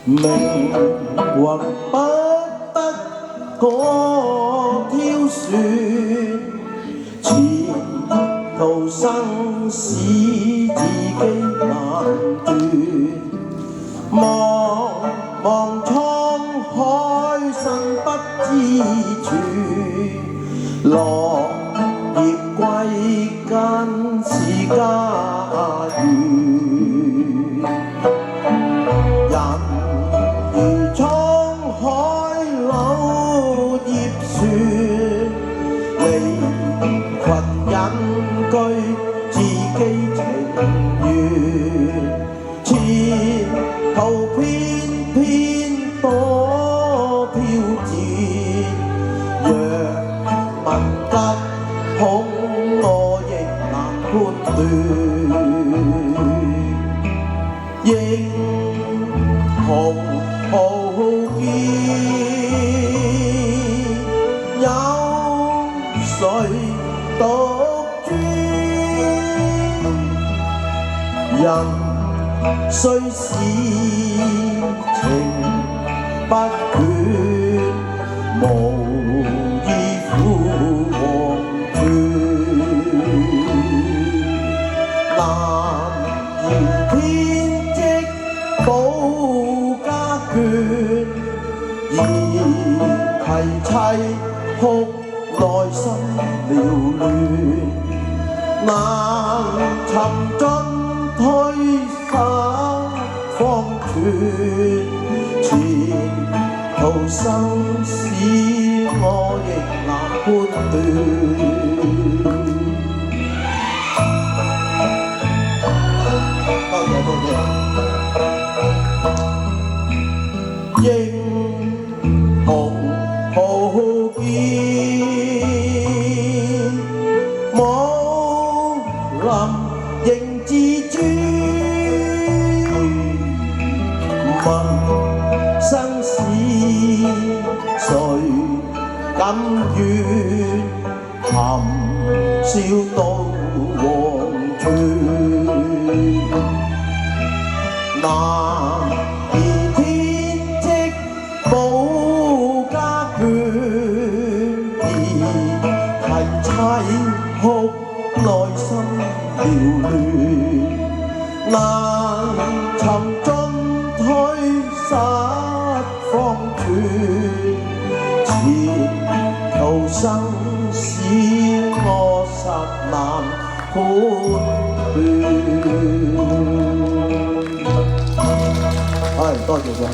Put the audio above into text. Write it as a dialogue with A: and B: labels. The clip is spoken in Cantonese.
A: 命運不得可挑選，前途生死自己難斷。茫茫滄海身不知處，落葉歸根是家園。人如滄海柳葉船，離群隱居自己情願。前途偏偏多挑戰，若問吉凶我亦難判斷。英雄豪傑，有誰獨尊？人雖是情不倦，無意負黃泉。難言天職保家眷，而攜妻哭內心繚亂。難尋進退失方寸，前途生死我亦難判斷。英雄豪傑，武林仍自尊。問生死誰甘願，含笑到黃泉。難言天職保家眷，而攜妻哭內心繚亂。難尋進退失方寸，前途生死我實難判斷。多謝晒。